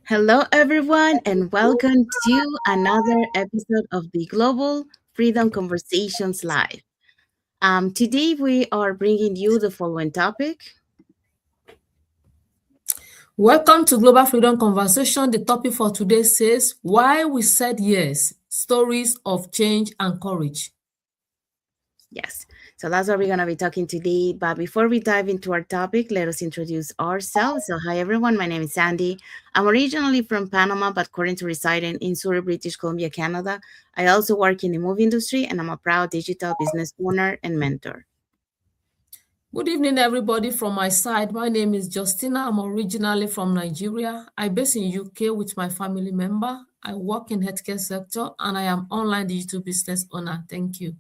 Hello, everyone, and welcome to another episode of the Global Freedom Conversations Live. Today, we are bringing you the following topic. Welcome to Global Freedom Conversation. The topic for today says Why We Said Yes Stories of Change and Courage. Yes, so that's what we're going to be talking today. But before we dive into our topic, let us introduce ourselves. So, hi, everyone. My name is Sandy. I'm originally from Panama, but currently residing in Surrey, British Columbia, Canada. I also work in the movie industry, and I'm a proud digital business owner and mentor. Good evening, everybody. From my side, my name is Justina. I'm originally from Nigeria. I base in UK with my family member. I work in healthcare sector and I am online digital business owner. Thank you.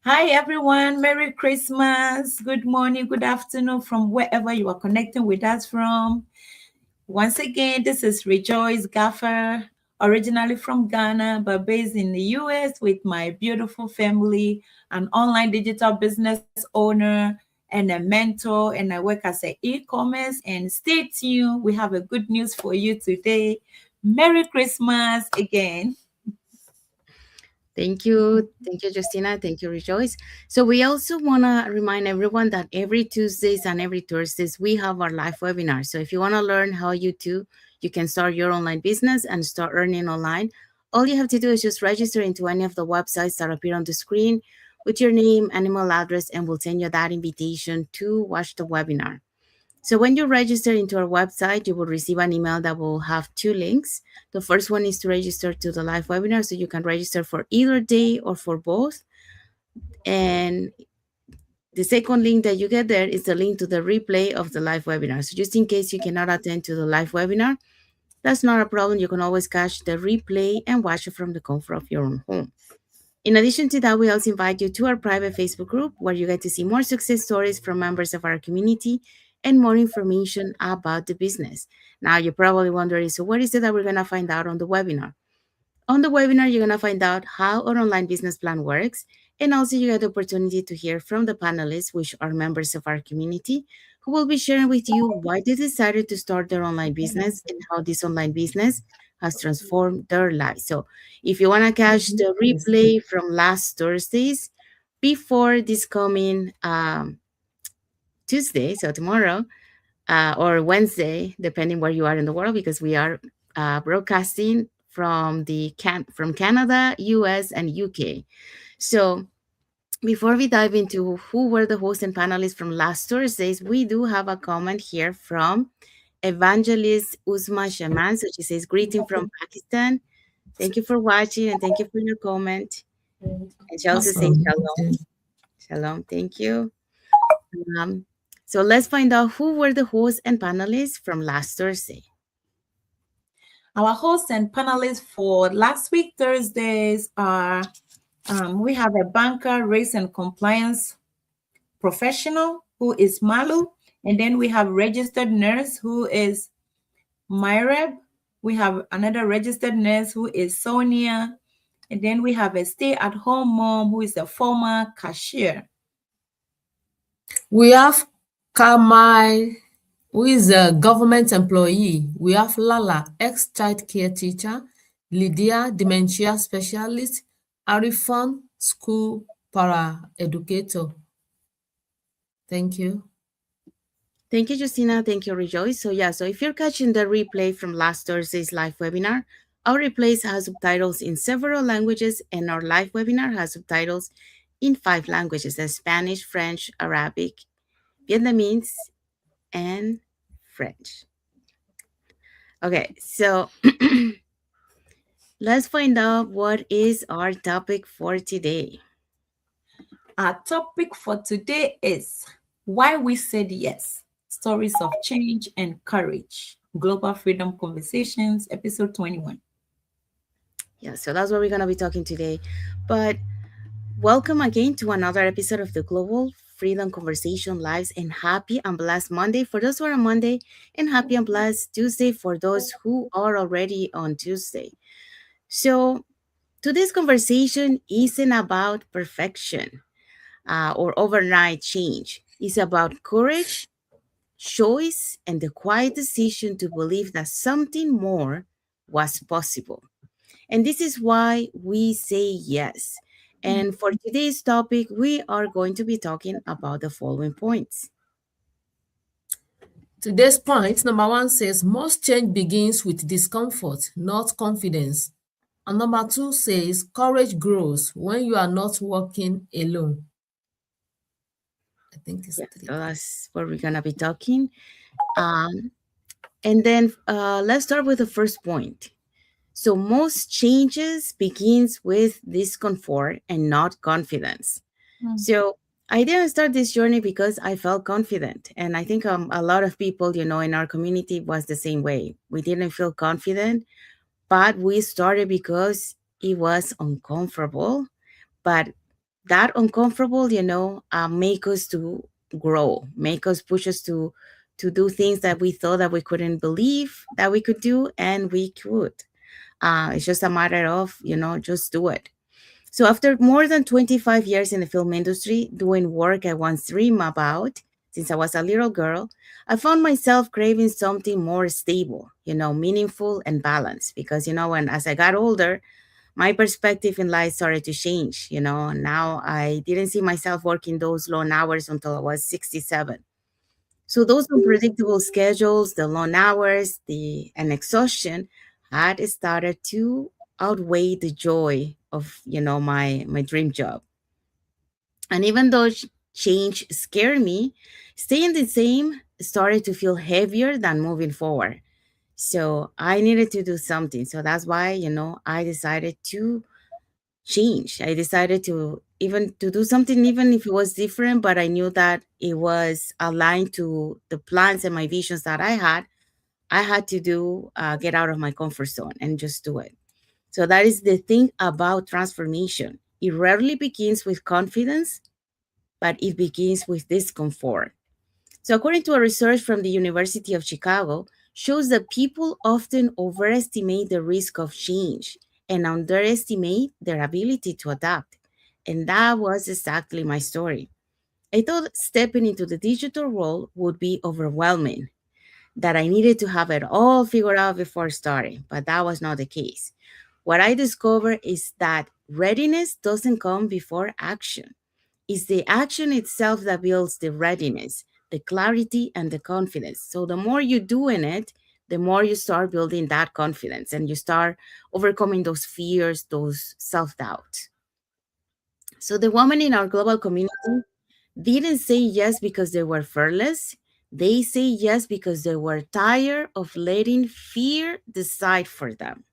Hi everyone, Merry Christmas, good morning, good afternoon from wherever you are connecting with us from. Once again, this is Rejoice Gaffer, originally from Ghana, but based in the US with my beautiful family, an online digital business owner and a mentor, and I work as an e-commerce. And stay tuned, we have a good news for you today. Merry Christmas again. Thank you. Thank you, Justina. Thank you, Rejoice. So we also want to remind everyone that every Tuesdays and every Thursdays, we have our live webinar. So if you want to learn how you can start your online business and start earning online, all you have to do is just register into any of the websites that appear on the screen with your name and email address, and we'll send you that invitation to watch the webinar. So when you register into our website, you will receive an email that will have two links. The first one is to register to the live webinar, so you can register for either day or for both. And the second link that you get there is the link to the replay of the live webinar. So just in case you cannot attend to the live webinar, that's not a problem. You can always catch the replay and watch it from the comfort of your own home. In addition to that, we also invite you to our private Facebook group where you get to see more success stories from members of our community and more information about the business. Now, you're probably wondering, so what is it that we're going to find out on the webinar? On the webinar, you're going to find out how our online business plan works, and also you get the opportunity to hear from the panelists, which are members of our community, who will be sharing with you why they decided to start their online business and how this online business has transformed their lives. So if you want to catch the replay from last Thursdays before this coming Tuesday, so tomorrow, or Wednesday, depending where you are in the world, because we are broadcasting from Canada, US, and UK. So before we dive into who were the hosts and panelists from last Thursdays, we do have a comment here from Evangelist Uzma Shaman. So she says, greeting from Pakistan. Thank you for watching and thank you for your comment. And she also says, Awesome. shalom. Shalom. Thank you. Um, so let's find out who were the hosts and panelists from last Thursday. Our hosts and panelists for last week Thursdays are we have a banker, race and compliance professional who is Malu, and then we have registered nurse who is Myreb. We have another registered nurse who is Sonia, and then we have a stay-at-home mom who is a former cashier. We have Kamai, who is a government employee. We have Lala, ex-child care teacher. Lydia, dementia specialist. Arifan, school para-educator. Thank you. Thank you, Justina. Thank you, Rejoice. So if you're catching the replay from last Thursday's live webinar, our replays has subtitles in several languages, and our live webinar has subtitles in 5 languages: that's Spanish, French, Arabic, Vietnamese, and French. Okay, so let's find out what is our topic for today. Our topic for today is why we said yes. Stories of change and courage. Global Freedom Conversations, episode 21. Yeah, so that's what we're going to be talking today. But welcome again to another episode of the Global Freedom Conversation Lives, and happy and blessed Monday for those who are on Monday, and happy and blessed Tuesday for those who are already on Tuesday. So today's conversation isn't about perfection or overnight change. It's about courage, choice and the quiet decision to believe that something more was possible. And this is why we say yes. And for today's topic, we are going to be talking about the following points. Today's point, number one, says most change begins with discomfort, not confidence. And number two says courage grows when you are not walking alone. I think it's Yeah, three. so that's what we're going to be talking. Um, and then let's start with the first point. So most changes begins with discomfort and not confidence. So I didn't start this journey because I felt confident. And I think a lot of people, in our community was the same way. We didn't feel confident, but we started because it was uncomfortable. But that uncomfortable, make us to grow, make us push us to do things that we thought that we couldn't believe that we could do, and we could. It's just a matter of, just do it. So after more than 25 years in the film industry, doing work I once dreamed about since I was a little girl, I found myself craving something more stable, meaningful and balanced. Because, when as I got older, my perspective in life started to change. Now I didn't see myself working those long hours until I was 67. So those unpredictable schedules, the long hours, the and exhaustion had started to outweigh the joy of my dream job. And even though change scared me, staying the same started to feel heavier than moving forward. So I needed to do something. So that's why I decided to change. I decided to even to do something, even if it was different, but I knew that it was aligned to the plans and my visions that I had. I had to do get out of my comfort zone and just do it. So that is the thing about transformation. It rarely begins with confidence, but it begins with discomfort. So, according to a research from the University of Chicago, shows that people often overestimate the risk of change and underestimate their ability to adapt. And that was exactly my story. I thought stepping into the digital role would be overwhelming, that I needed to have it all figured out before starting, but that was not the case. What I discovered is that readiness doesn't come before action. It's the action itself that builds the readiness, the clarity, and the confidence. So the more you do in it, the more you start building that confidence and you start overcoming those fears, those self doubts. So the women in our global community didn't say yes because they were fearless. They say yes because they were tired of letting fear decide for them.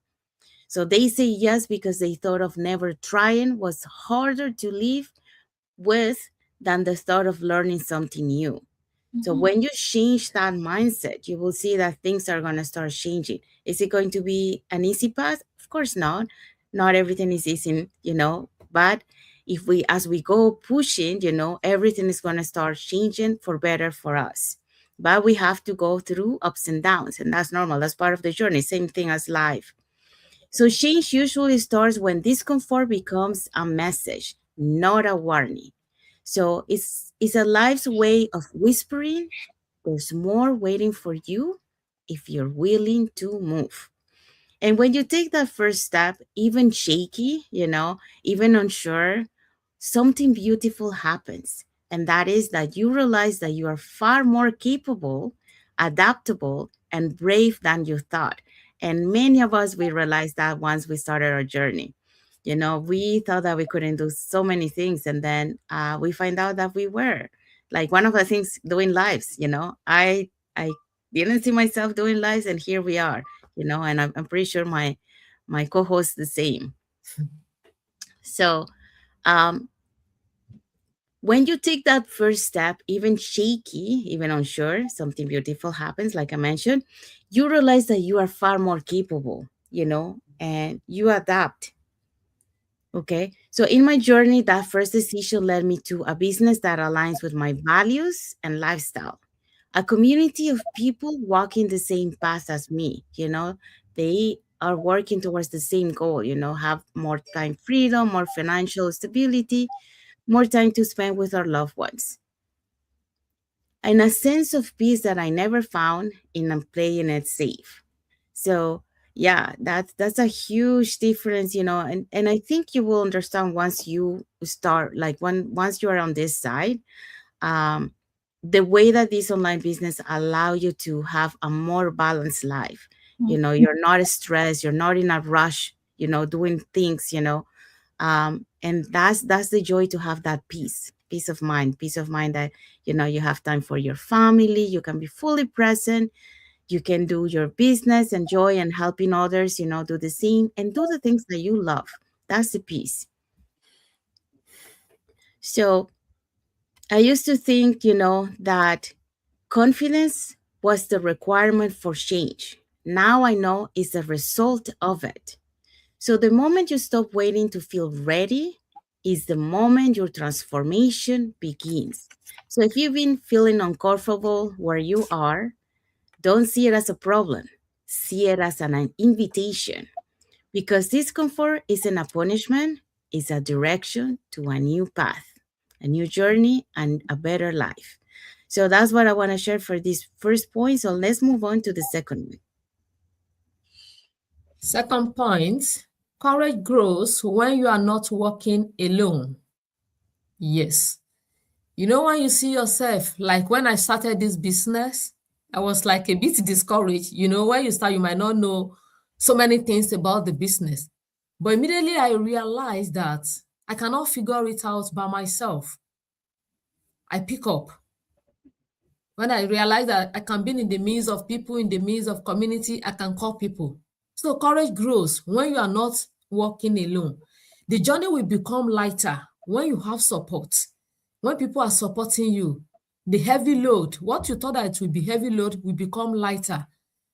So they say yes because they thought of never trying was harder to live with than the thought of learning something new. So when you change that mindset, you will see that things are going to start changing. Is it going to be an easy path? Of course not. Not everything is easy, but if we as we go pushing, everything is going to start changing for better for us. But we have to go through ups and downs, and that's normal. That's part of the journey. Same thing as life. So change usually starts when discomfort becomes a message, not a warning. So it's a life's way of whispering, there's more waiting for you if you're willing to move. And when you take that first step, even shaky, even unsure, something beautiful happens. And that is that you realize that you are far more capable, adaptable, and brave than you thought. And many of us, we realized that once we started our journey. We thought that we couldn't do so many things. And then we find out that we were. Like one of the things doing lives, I didn't see myself doing lives, and here we are, and I'm pretty sure my co-host the same. So um when you take that first step, even shaky, even unsure, something beautiful happens, like I mentioned, you realize that you are far more capable, and you adapt. Okay. So in my journey, that first decision led me to a business that aligns with my values and lifestyle. A community of people walking the same path as me, they are working towards the same goal, have more time freedom, more financial stability, more time to spend with our loved ones. and a sense of peace that I never found in playing it safe. So yeah, that's a huge difference, and I think you will understand once you start, like once you are on this side, um, the way that this online business allow you to have a more balanced life. You're not stressed, you're not in a rush, doing things, and that's the joy, to have that peace of mind that you have time for your family, you can be fully present, you can do your business, enjoy and helping others, do the same and do the things that you love. That's the peace. So I used to think, that confidence was the requirement for change. Now I know it's a result of it. So the moment you stop waiting to feel ready is the moment your transformation begins. So if you've been feeling uncomfortable where you are, don't see it as a problem. See it as an invitation, because discomfort isn't a punishment, it's a direction to a new path, a new journey, and a better life. So that's what I want to share for this first point. So let's move on to the second one. Second point, courage grows when you are not working alone. Yes. When you see yourself, like when I started this business, I was like a bit discouraged. When you start, you might not know so many things about the business. But immediately I realized that I cannot figure it out by myself. I pick up. When I realized that I can be in the midst of people, in the midst of community, I can call people. So courage grows when you are not walking alone. The journey will become lighter when you have support. When people are supporting you, the heavy load, what you thought that it would be heavy load, will become lighter.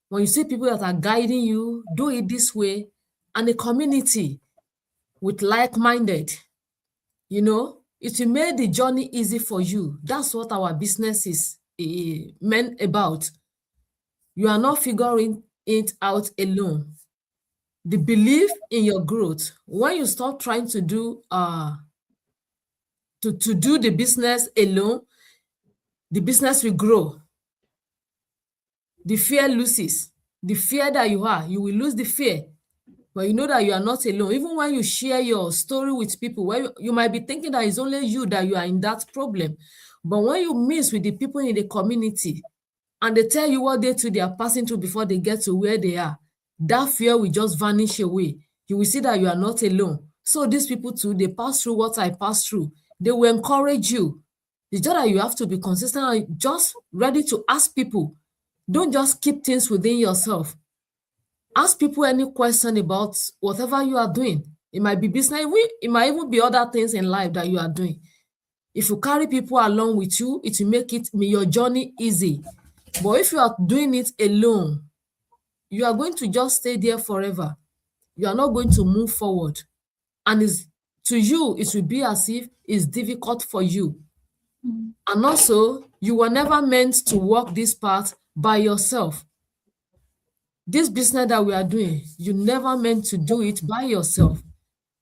When you see people that are guiding you, do it this way, and a community with like-minded, it will make the journey easy for you. That's what our business is meant about. You are not figuring it out alone. The belief in your growth, when you stop trying to do the business alone, the business will grow. The fear loses. The fear that you will lose the fear. But you know that you are not alone. Even when you share your story with people, where you might be thinking that it's only you that you are in that problem. But when you mix with the people in the community and they tell you what they are passing through before they get to where they are, that fear will just vanish away. You will see that you are not alone. So these people too, they pass through what I passed through. They will encourage you. It's just that you have to be consistent and just ready to ask people. Don't just keep things within yourself. Ask people any question about whatever you are doing. It might be business, it might even be other things in life that you are doing. If you carry people along with you, it will make your journey easy. But if you are doing it alone, you are going to just stay there forever. You are not going to move forward. And to you, it will be as if it's difficult for you. And also, you were never meant to walk this path by yourself. This business that we are doing, you never meant to do it by yourself.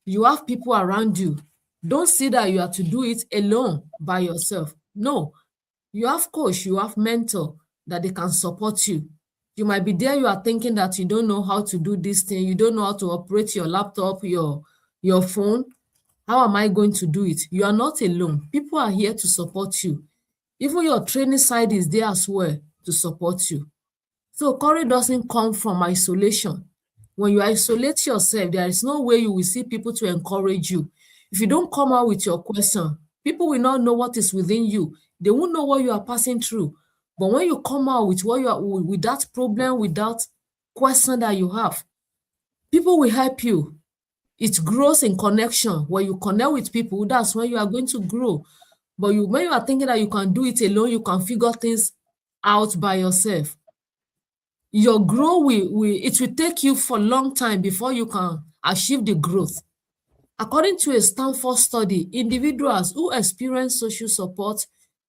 You have people around you. Don't see that you have to do it alone by yourself. No, you have coach, you have mentor that they can support you. You might be there, you are thinking that you don't know how to do this thing, you don't know how to operate your laptop, your phone. How am I going to do it? You are not alone. People are here to support you. Even your training side is there as well to support you. So courage doesn't come from isolation. When you isolate yourself, there is no way you will see people to encourage you. If you don't come out with your question, people will not know what is within you. They won't know what you are passing through. But when you come out with what you are with that problem, with that question that you have, people will help you. It grows in connection. When you connect with people, that's when you are going to grow. But when you are thinking that you can do it alone, you can figure things out by yourself, your growth will take you for a long time before you can achieve the growth. According to a Stanford study, individuals who experience social support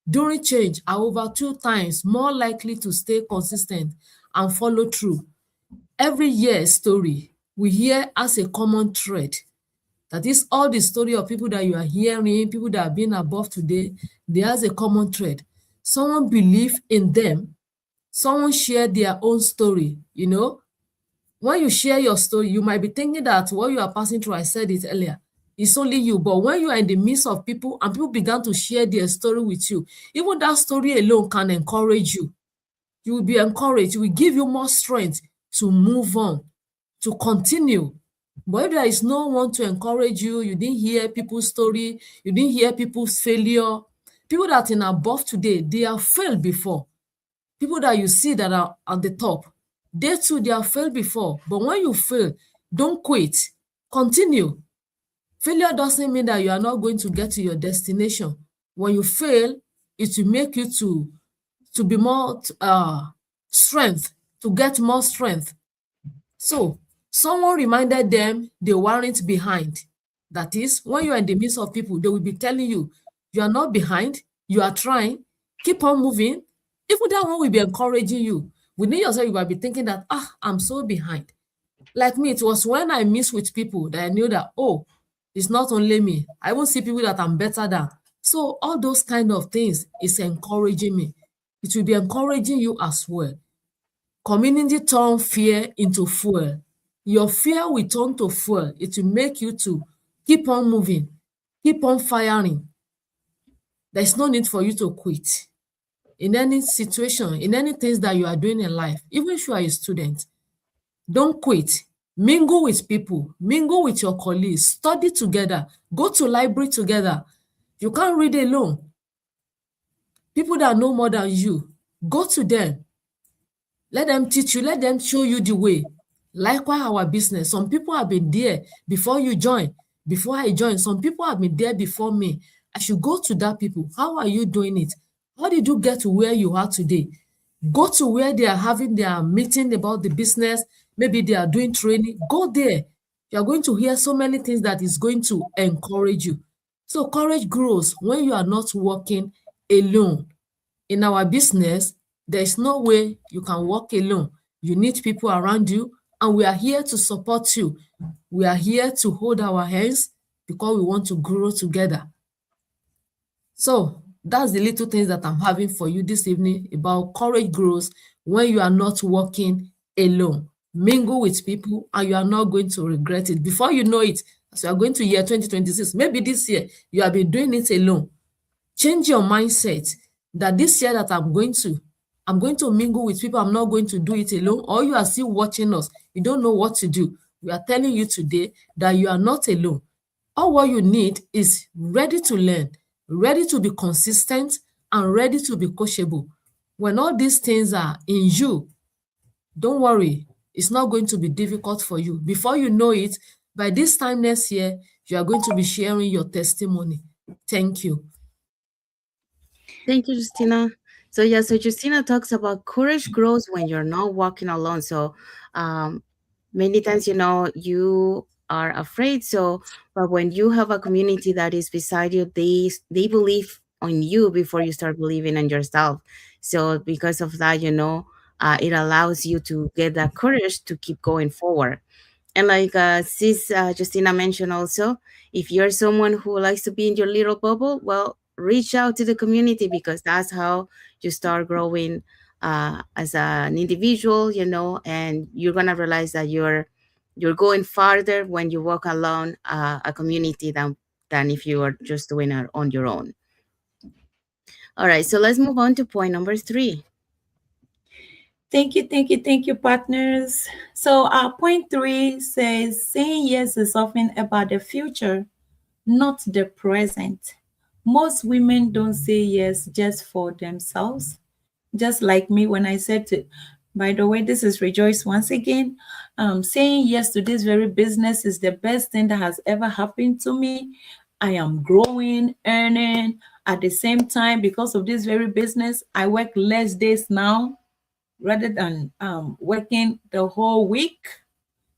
during change are over 2 times more likely to stay consistent and follow through. Every year story we hear as a common thread. That is all the story of people that you are hearing, people that have been above today, they has a common thread. someone believe in them, someone share their own story, you know. When you share your story, you might be thinking that what you are passing through, I said it earlier, it's only you. But when you are in the midst of people and people began to share their story with you, even that story alone can encourage you. You will be encouraged. It will give you more strength to move on, to continue. But if there is no one to encourage you, you didn't hear people's story, you didn't hear people's failure. People that are above today, they have failed before. People that you see that are at the top, they too, they have failed before. But when you fail, don't quit. Continue. Failure doesn't mean that you are not going to get to your destination. When you fail, it will make you to be more strength, to get more strength. So someone reminded them they weren't behind. That is, when you are in the midst of people, they will be telling you, you are not behind, you are trying, keep on moving. Even that one will be encouraging you. Within yourself, you might be thinking that, I'm so behind. Like me, it was when I mix with people that I knew that, oh, it's not only me. I will see people that I'm better than. So all those kind of things is encouraging me. It will be encouraging you as well. Community turn fear into fuel. Your fear will turn to fuel. It will make you to keep on moving, keep on firing. There's no need for you to quit. In any situation, in any things that you are doing in life, even if you are a student, don't quit. Mingle with people, mingle with your colleagues, study together, go to library together. You can't read alone. People that know more than you, go to them. Let them teach you, let them show you the way. Likewise, our business. Some people have been there before you join, before I joined. Some people have been there before me. I should go to that people. How are you doing it? How did you get to where you are today? Go to where they are having their meeting about the business. Maybe they are doing training. Go there. You are going to hear so many things that is going to encourage you. So courage grows when you are not working alone. In our business, there's no way you can work alone. You need people around you, and we are here to support you. We are here to hold our hands because we want to grow together. So that's the little things that I'm having for you this evening about courage grows when you are not working alone. Mingle with people and you are not going to regret it. Before you know it, as you are going to year 2026, maybe this year, you have been doing it alone. Change your mindset that this year that I'm going to mingle with people. I'm not going to do it alone. Or you are still watching us. You don't know what to do. We are telling you today that you are not alone. All what you need is ready to learn, ready to be consistent, and ready to be coachable. When all these things are in you, don't worry. It's not going to be difficult for you. Before you know it, by this time next year, you are going to be sharing your testimony. Thank you. Thank you, Justina. So yeah, so Justina talks about courage grows when you're not walking alone. So um, many times, you are afraid. So, but when you have a community that is beside you, they believe on you before you start believing in yourself. So because of that, it allows you to get that courage to keep going forward. And like sis Justina mentioned also, if you're someone who likes to be in your little bubble, well, reach out to the community because that's how you start growing as an individual, and you're gonna realize that you're going farther when you walk along a community than if you are just doing it on your own. All right, so let's move on to point number 3. Thank you, partners. So, point 3 says saying yes is often about the future, not the present. Most women don't say yes just for themselves. Just like me when I said to, by the way, this is Rejoice once again. Saying yes to this very business is the best thing that has ever happened to me. I am growing, earning. At the same time, because of this very business, I work less days now rather than working the whole week.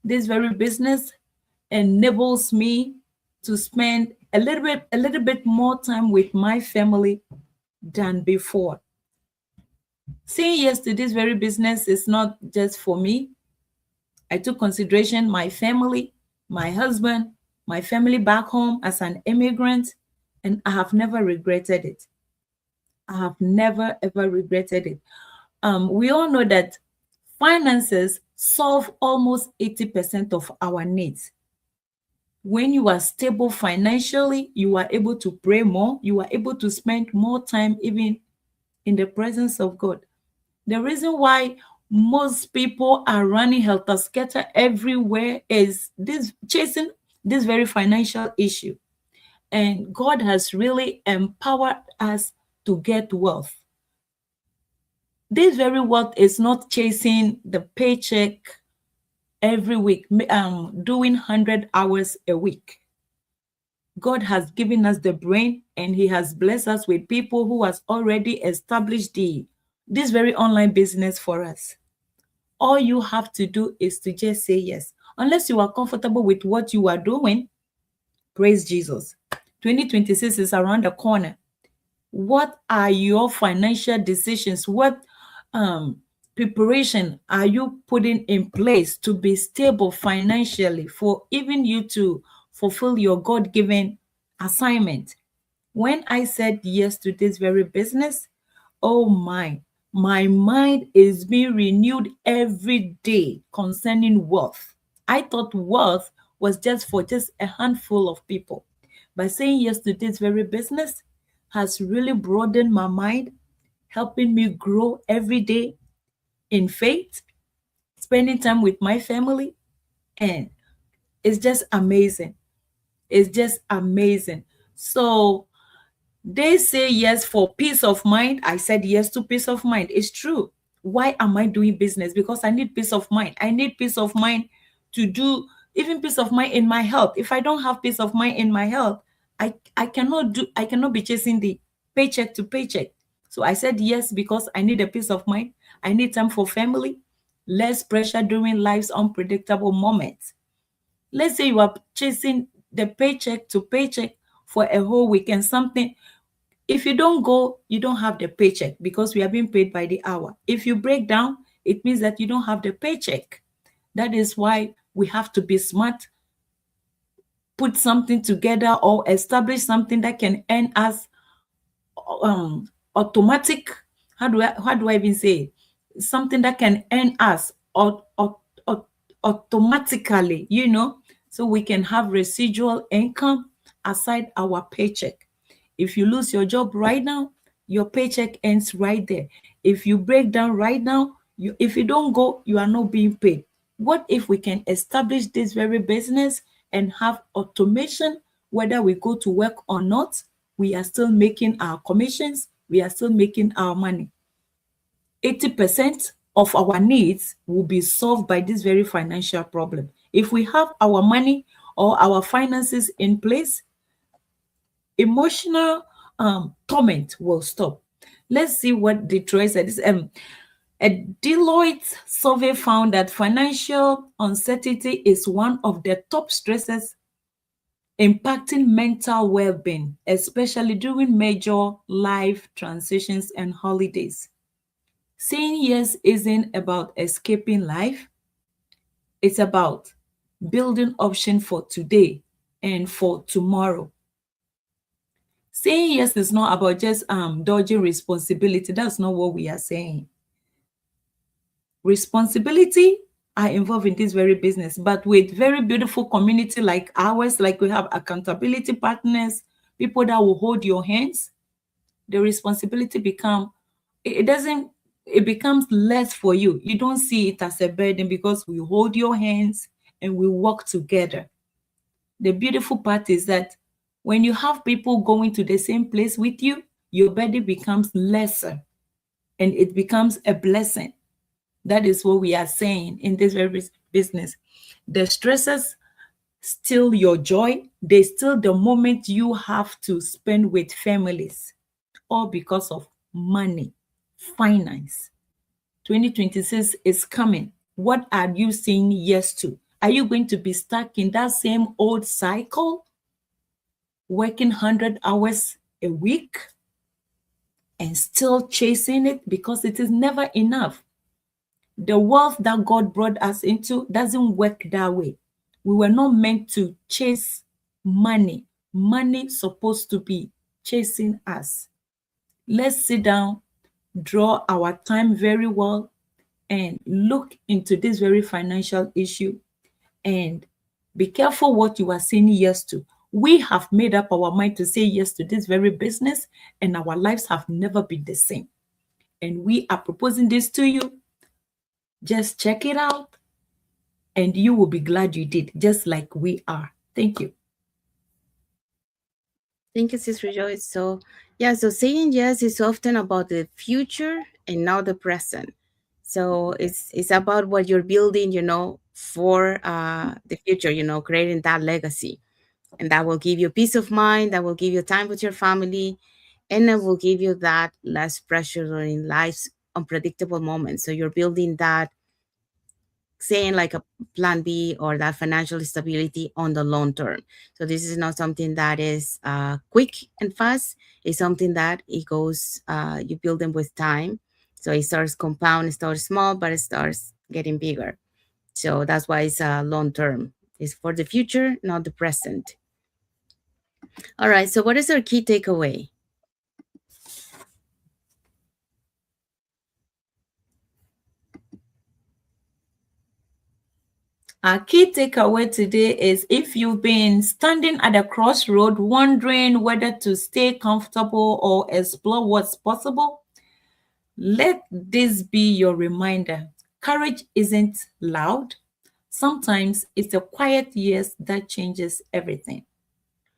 This very business enables me to spend a little bit more time with my family than before. Saying yes to this very business is not just for me. I took consideration my family, my husband, my family back home as an immigrant, and I have never regretted it. I have never ever regretted it. We all know that finances solve almost 80% of our needs. When you are stable financially, you are able to pray more, you are able to spend more time even in the presence of God. The reason why most people are running helter skelter everywhere is this chasing this very financial issue. And God has really empowered us to get wealth. This very wealth is not chasing the paycheck every week, doing 100 hours a week. God has given us the brain, and he has blessed us with people who has already established this very online business for us. All you have to do is to just say yes. Unless you are comfortable with what you are doing, praise Jesus. 2026 is around the corner. What are your financial decisions? What preparation are you putting in place to be stable financially for even you to fulfill your God-given assignment? When I said yes to this very business, oh my mind is being renewed every day concerning wealth. I thought wealth was just for just a handful of people. By saying yes to this very business has really broadened my mind, helping me grow every day in faith, spending time with my family, and it's just amazing. It's just amazing. So they say yes for peace of mind. I said yes to peace of mind. It's true. Why am I doing business? Because I need peace of mind. I need peace of mind to do even peace of mind in my health. If I don't have peace of mind in my health, I cannot be chasing the paycheck to paycheck. So I said yes because I need a peace of mind. I need time for family, less pressure during life's unpredictable moments. Let's say you are chasing the paycheck to paycheck for a whole weekend, something. If you don't go, you don't have the paycheck because we are being paid by the hour. If you break down, it means that you don't have the paycheck. That is why we have to be smart, put something together or establish something that can earn us automatic. How do I even say it? Something that can earn us automatically, so we can have residual income aside our paycheck. If you lose your job right now, your paycheck ends right there. If you break down right now, if you don't go, you are not being paid. What if we can establish this very business and have automation, whether we go to work or not, we are still making our commissions, we are still making our money. 80% of our needs will be solved by this very financial problem. If we have our money or our finances in place, emotional torment will stop. Let's see what Detroit said. A Deloitte survey found that financial uncertainty is one of the top stresses impacting mental well-being, especially during major life transitions and holidays. Saying yes isn't about escaping life, it's about building option for today and for tomorrow. Saying yes is not about just dodging responsibility. That's not what we are saying. Responsibility are involved in this very business, but with very beautiful community like ours, like we have accountability partners, people that will hold your hands, the responsibility it becomes less for you. You don't see it as a burden because we hold your hands and we work together. The beautiful part is that when you have people going to the same place with you, your burden becomes lesser and it becomes a blessing. That is what we are saying in this very business. The stresses steal your joy. They steal the moment you have to spend with families, all because of money, finance. 2026 is coming. What are you saying yes to? Are you going to be stuck in that same old cycle, working 100 hours a week and still chasing it because it is never enough? The wealth that God brought us into doesn't work that way. We were not meant to chase money. Money is supposed to be chasing us. Let's sit down, draw our time very well, and look into this very financial issue, and be careful what you are saying yes to. We have made up our mind to say yes to this very business, and our lives have never been the same. And we are proposing this to you. Just check it out, and you will be glad you did, just like we are. Thank you. Thank you, Sis Rejoice. So, yeah, so saying yes is often about the future and not the present. So it's about what you're building, for the future, creating that legacy. And that will give you peace of mind, that will give you time with your family, and it will give you that less pressure during life's unpredictable moments. So you're building that, saying like a plan B, or that financial stability on the long term. So this is not something that is quick and fast. It's something that it goes, you build them with time. So it starts compound, it starts small, but it starts getting bigger. So that's why it's long term. It's for the future, not the present. All right. So what is our key takeaway? Our key takeaway today is, if you've been standing at a crossroad wondering whether to stay comfortable or explore what's possible, let this be your reminder. Courage isn't loud. Sometimes it's the quiet yes that changes everything.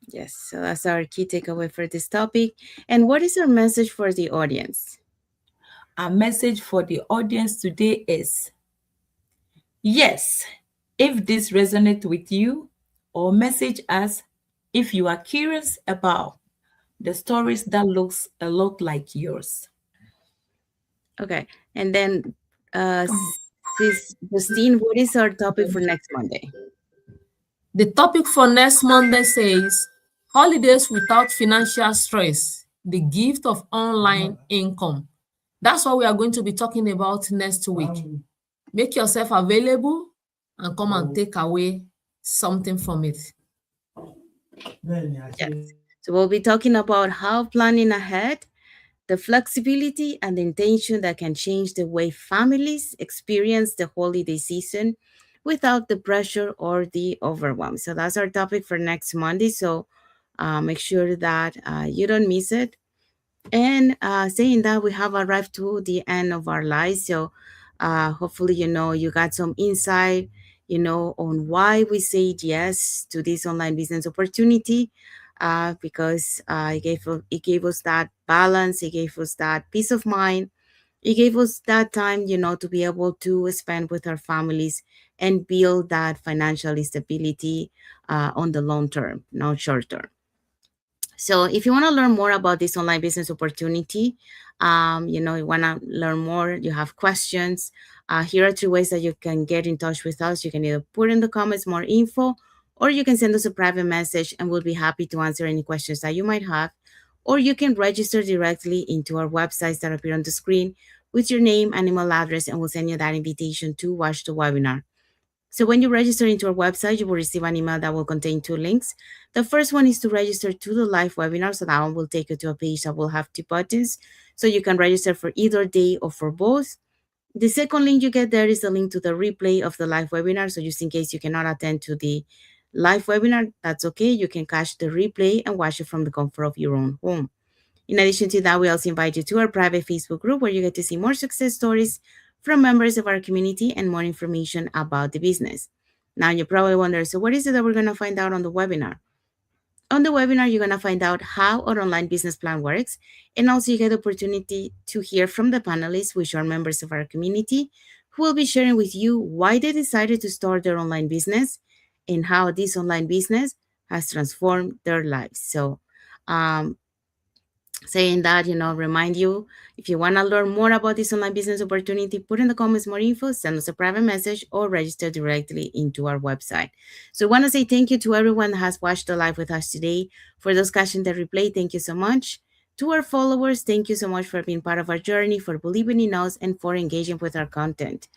Yes. So that's our key takeaway for this topic. And what is our message for the audience? Our message for the audience today is, yes, if this resonates with you, or message us if you are curious about the stories that looks a lot like yours. Okay. And then, uh, Sis Justine, what is our topic for next Monday? The topic for next Monday says holidays without financial stress, the gift of online income. That's what we are going to be talking about next week. Make yourself available and come and take away something from it. Yes. So we'll be talking about how planning ahead, the flexibility and the intention that can change the way families experience the holiday season without the pressure or the overwhelm. So that's our topic for next Monday. So make sure that you don't miss it. And saying that, we have arrived to the end of our lives. So hopefully, you got some insight, on why we say yes to this online business opportunity. Because it gave us that balance, it gave us that peace of mind, it gave us that time, to be able to spend with our families and build that financial stability on the long term, not short term. So if you want to learn more about this online business opportunity, you want to learn more, you have questions, here are 3 ways that you can get in touch with us. You can either put in the comments more info, or you can send us a private message and we'll be happy to answer any questions that you might have. Or you can register directly into our websites that appear on the screen with your name and email address, and we'll send you that invitation to watch the webinar. So when you register into our website, you will receive an email that will contain 2 links. The first one is to register to the live webinar. So that one will take you to a page that will have 2 buttons. So you can register for either day or for both. The second link you get there is the link to the replay of the live webinar. So just in case you cannot attend to the live webinar, that's okay. You can catch the replay and watch it from the comfort of your own home. In addition to that, we also invite you to our private Facebook group where you get to see more success stories from members of our community and more information about the business. Now, you probably wonder, so what is it that we're going to find out on the webinar? On the webinar, you're going to find out how our online business plan works, and also you get the opportunity to hear from the panelists, which are members of our community, who will be sharing with you why they decided to start their online business and how this online business has transformed their lives. So, um, saying that, remind you, if you want to learn more about this online business opportunity, put in the comments more info, send us a private message, or register directly into our website. So I want to say thank you to everyone that has watched the live with us today. For those catching the replay, thank you so much. To our followers, thank you so much for being part of our journey, for believing in us, and for engaging with our content.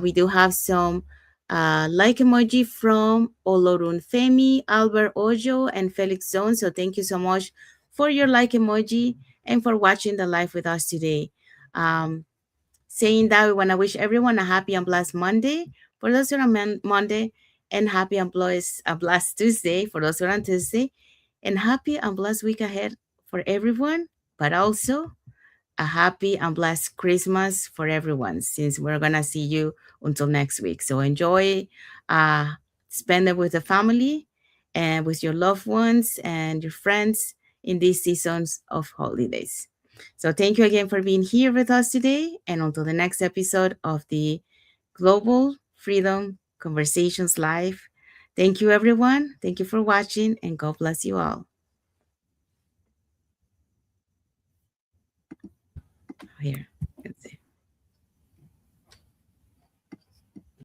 We do have some like emoji from Olorun Femi, Albert Ojo, and Felix Zone. So thank you so much for your like emoji. and for watching the live with us today. Um, Saying that, we want to wish everyone a happy and blessed Monday for those who are on Monday, and happy and blessed Tuesday for those who are on Tuesday, and happy and blessed week ahead for everyone, but also a happy and blessed Christmas for everyone, since we're going to see you until next week. So enjoy, uh, spend it with the family and with your loved ones and your friends in these seasons of holidays. So thank you again for being here with us today, and until the next episode of the Global Freedom Conversations Live. Thank you, everyone. Thank you for watching, and God bless you all. Here, let's see.